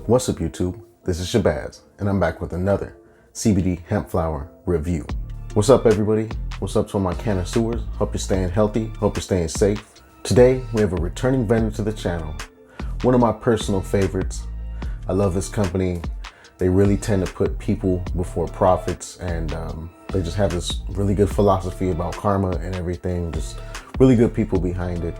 What's up YouTube? This is Shabazz and I'm back with another CBD hemp flower review. What's up everybody? What's up to all my connoisseurs? Hope you're staying healthy, hope you're staying safe. Today we have a returning vendor to the channel. One of my personal favorites. I love this company. They really tend to put people before profits, and they just have this really good philosophy about karma and everything. Just really good people behind it.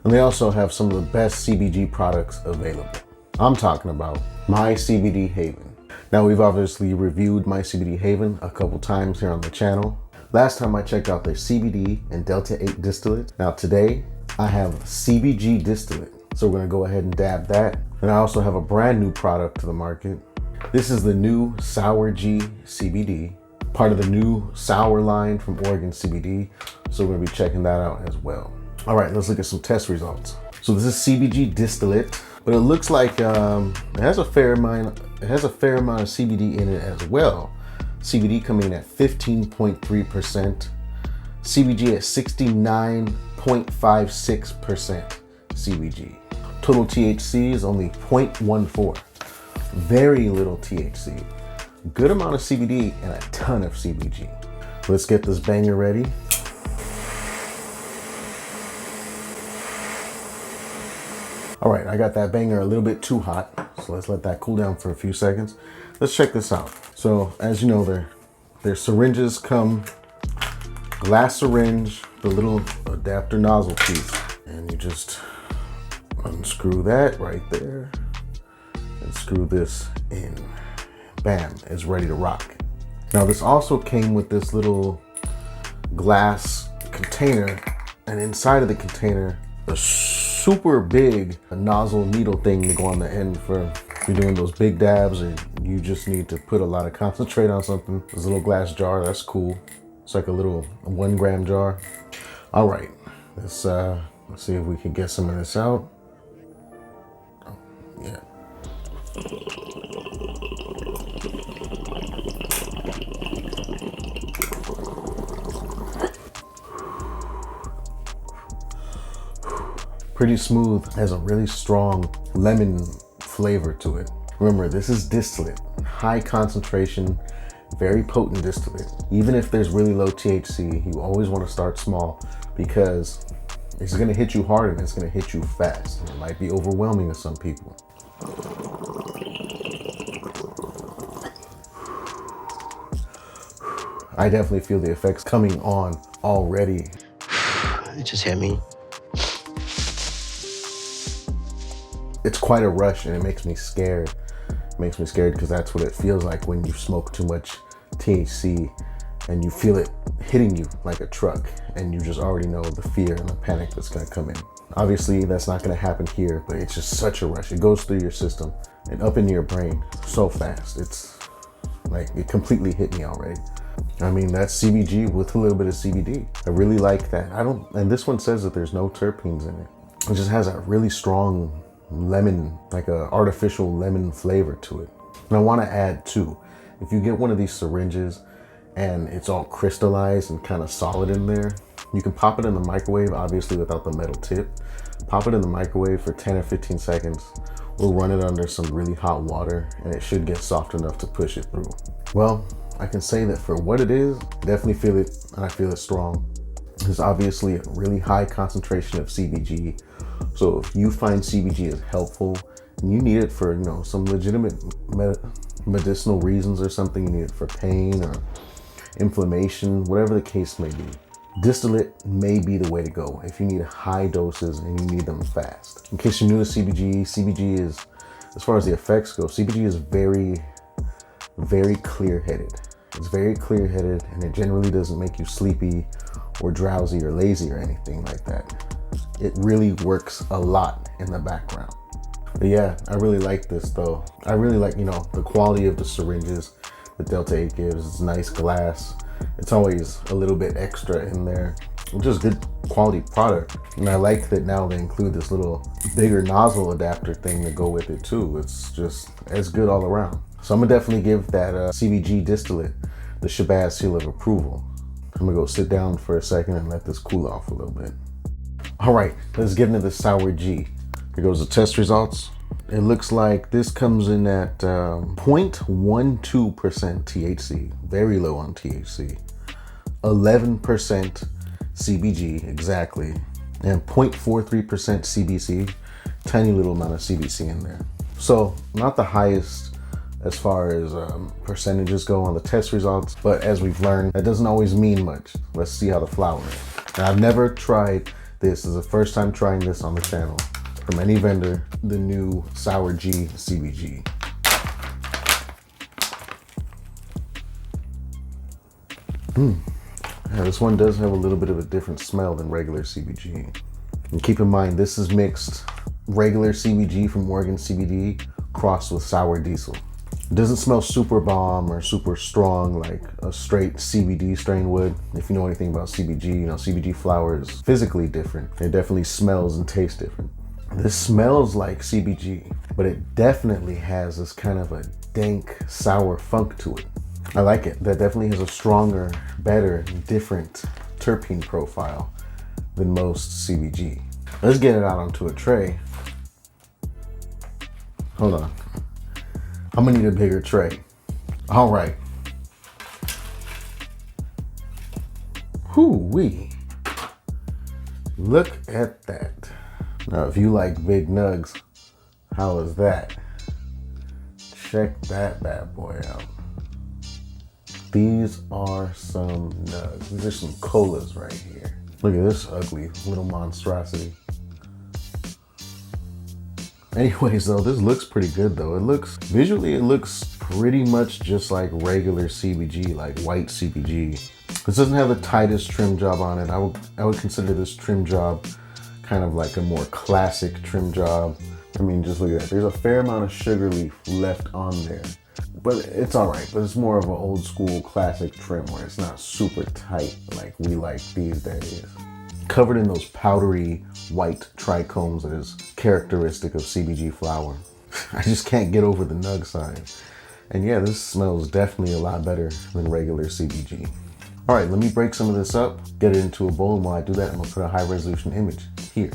And they also have some of the best CBG products available. I'm talking about MyCBDHaven. Now we've obviously reviewed MyCBDHaven a couple times here on the channel. Last time I checked out their CBD and Delta 8 distillate. Now today I have CBG distillate. So we're gonna go ahead and dab that. And I also have a brand new product to the market. This is the new Sour G CBD, part of the new Sour line from Oregon CBD. So we're gonna be checking that out as well. All right, let's look at some test results. So this is CBG distillate, but it looks like it has a fair amount of CBD in it as well. CBD coming in at 15.3%, CBG at 69.56% CBG. Total THC is only 0.14. Very little THC. Good amount of CBD and a ton of CBG. Let's get this banger ready. All right, I got that banger a little bit too hot, so let's let that cool down for a few seconds. Let's check this out. So as you know, their syringes come, glass syringe, the little adapter nozzle piece, and you just unscrew that right there and screw this in. Bam, it's ready to rock. Now this also came with this little glass container, and inside of the container, a super big nozzle needle thing to go on the end for if you're doing those big dabs or you just need to put a lot of concentrate on something. This little glass jar, that's cool. It's like a little 1 gram jar. All right, let's see if we can get some of this out. Oh, yeah. Pretty smooth, has a really strong lemon flavor to it. Remember, this is distillate, high concentration, very potent distillate. Even if there's really low THC, you always want to start small because it's gonna hit you hard and it's gonna hit you fast. It might be overwhelming to some people. I definitely feel the effects coming on already. It just hit me. It's quite a rush and it makes me scared. It makes me scared because that's what it feels like when you smoke too much THC and you feel it hitting you like a truck and you just already know the fear and the panic that's gonna come in. Obviously that's not gonna happen here, but it's just such a rush. It goes through your system and up into your brain so fast. It's like, it completely hit me already. I mean, that's CBG with a little bit of CBD. I really like that. And this one says that there's no terpenes in it. It just has a really strong lemon, like a artificial lemon flavor to it. And I want to add too, if you get one of these syringes and it's all crystallized and kind of solid in there, you can pop it in the microwave, obviously without the metal tip. Pop it in the microwave for 10 or 15 seconds. We'll run it under some really hot water and it should get soft enough to push it through. Well, I can say that for what it is, definitely feel it, and I feel it strong. There's obviously a really high concentration of CBG. So if you find CBG is helpful and you need it for, you know, some legitimate medicinal reasons or something, you need it for pain or inflammation, whatever the case may be, distillate may be the way to go if you need high doses and you need them fast. In case you're new to CBG, CBG is, as far as the effects go, CBG is very, very clear-headed. It's very clear-headed and it generally doesn't make you sleepy or drowsy or lazy or anything like that. It really works a lot in the background. But yeah, I really like this though. I really like, you know, the quality of the syringes that Delta 8 gives. It's nice glass. It's always a little bit extra in there. It's just good quality product. And I like that now they include this little bigger nozzle adapter thing to go with it too. It's just, it's good all around. So I'm gonna definitely give that CBG distillate the Shabazz seal of approval. I'm gonna go sit down for a second and let this cool off a little bit. All right, let's get into the Sour G. Here goes the test results. It looks like this comes in at 0.12% THC, very low on THC, 11% CBG exactly, and 0.43% CBC, tiny little amount of CBC in there. So not the highest as far as percentages go on the test results, but as we've learned, that doesn't always mean much. Let's see how the flower is. And I've never tried this. This is the first time trying this on the channel from any vendor, the new Sour G CBG. Yeah, this one does have a little bit of a different smell than regular CBG. And keep in mind, this is mixed regular CBG from Oregon CBD crossed with sour diesel. It doesn't smell super bomb or super strong like a straight CBD strain would. If you know anything about CBG, you know CBG flower is physically different. It definitely smells and tastes different. This smells like CBG, but it definitely has this kind of a dank, sour funk to it. I like it. That definitely has a stronger, better, different terpene profile than most CBG. Let's get it out onto a tray. Hold on. I'm gonna need a bigger tray. All right. Whoo-wee. Look at that. Now, if you like big nugs, how is that? Check that bad boy out. These are some nugs. These are some colas right here. Look at this ugly little monstrosity. Anyways, though, this looks pretty good though. Visually, it looks pretty much just like regular CBG, like white CBG. This doesn't have the tightest trim job on it. I would consider this trim job kind of like a more classic trim job. I mean, just look at that. There's a fair amount of sugar leaf left on there, but it's all right. But it's more of an old school classic trim where it's not super tight like we like these days. Covered in those powdery white trichomes that is characteristic of CBG flower. I just can't get over the nug size. And yeah, this smells definitely a lot better than regular CBG. All right, let me break some of this up, get it into a bowl, and while I do that, I'm gonna put a high resolution image here.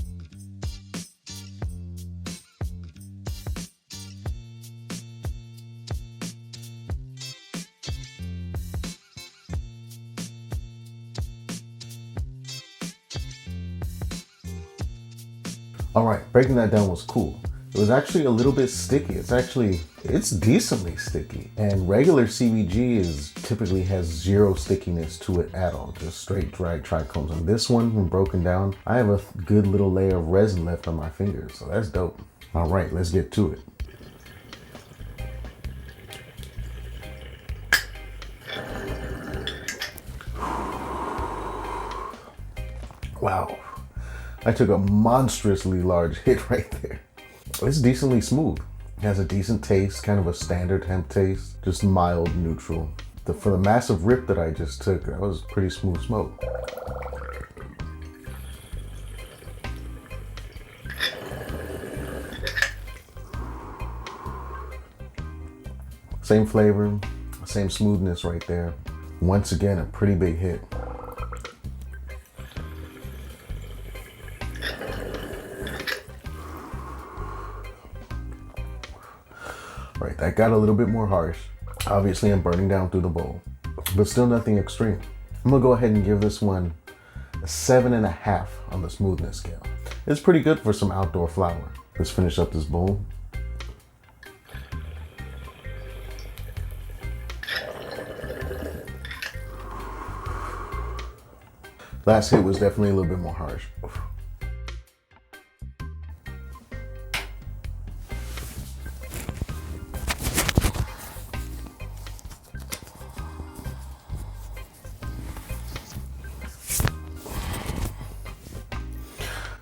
All right, breaking that down was cool. It was actually a little bit sticky. It's decently sticky. And regular CBG typically has zero stickiness to it at all, just straight dry trichomes. And this one, when broken down, I have a good little layer of resin left on my fingers, so that's dope. All right, let's get to it. Wow. I took a monstrously large hit right there. It's decently smooth. It has a decent taste, kind of a standard hemp taste, just mild, neutral. For the massive rip that I just took, that was pretty smooth smoke. Same flavor, same smoothness right there. Once again, a pretty big hit. Right, that got a little bit more harsh. Obviously, I'm burning down through the bowl, but still nothing extreme. I'm gonna go ahead and give this one a 7.5 on the smoothness scale. It's pretty good for some outdoor flower. Let's finish up this bowl. Last hit was definitely a little bit more harsh.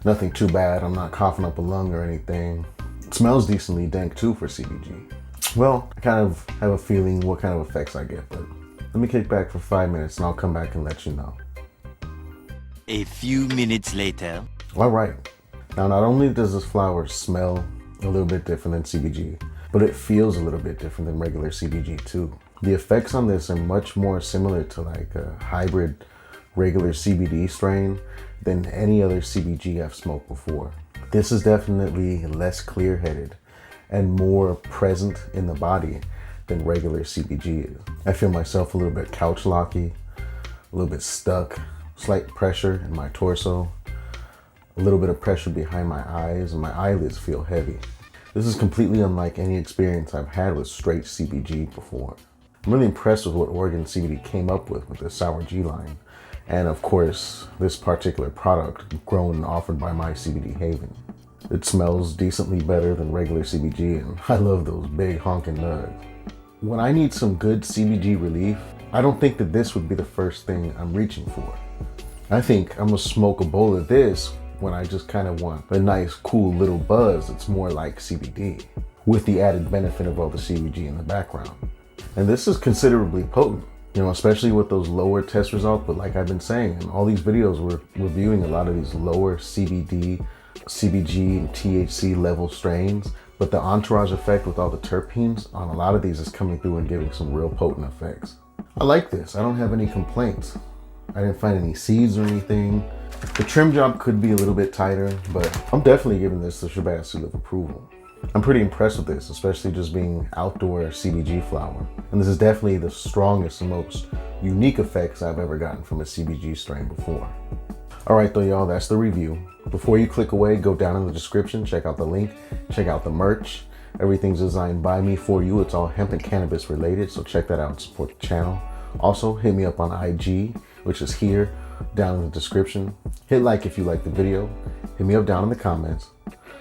Nothing too bad. I'm not coughing up a lung or anything. It smells decently dank too for CBG. Well, I kind of have a feeling what kind of effects I get, but let me kick back for 5 minutes and I'll come back and let you know. A few minutes later. All right. Now, not only does this flower smell a little bit different than CBG, but it feels a little bit different than regular CBG too. The effects on this are much more similar to like a hybrid regular CBD strain than any other CBG I've smoked before. This is definitely less clear-headed and more present in the body than regular CBG is. I feel myself a little bit couch locky, a little bit stuck, slight pressure in my torso, a little bit of pressure behind my eyes, and my eyelids feel heavy. This is completely unlike any experience I've had with straight CBG before. I'm really impressed with what Oregon CBD came up with the Sour G line. And of course, this particular product grown and offered by MyCBDHaven. It smells decently better than regular CBG, and I love those big honking nugs. When I need some good CBG relief, I don't think that this would be the first thing I'm reaching for. I think I'm gonna smoke a bowl of this when I just kind of want a nice, cool little buzz that's more like CBD, with the added benefit of all the CBG in the background. And this is considerably potent, you know, especially with those lower test results. But like I've been saying, in all these videos, we're reviewing a lot of these lower CBD, CBG, and THC level strains. But the entourage effect with all the terpenes on a lot of these is coming through and giving some real potent effects. I like this. I don't have any complaints. I didn't find any seeds or anything. The trim job could be a little bit tighter, but I'm definitely giving this the Shabazz seal of approval. I'm pretty impressed with this, especially just being outdoor CBG flower. And this is definitely the strongest and most unique effects I've ever gotten from a CBG strain before. All right though, y'all, that's the review. Before you click away, go down in the description, check out the link, check out the merch. Everything's designed by me for you. It's all hemp and cannabis related, so check that out and support the channel. Also, hit me up on IG, which is here down in the description. Hit like if you like the video. Hit me up down in the comments.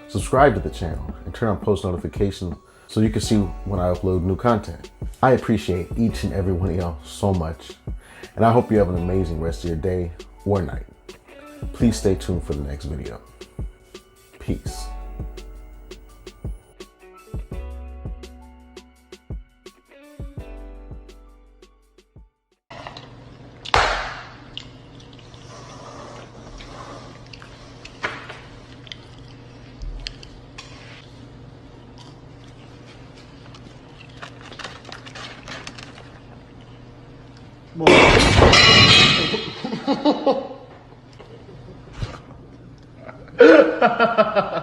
Subscribe to the channel and turn on post notifications so you can see when I upload new content. I appreciate each and every one of y'all so much, and I hope you have an amazing rest of your day or night. Please stay tuned for the next video. Peace. Ha ha ha ha!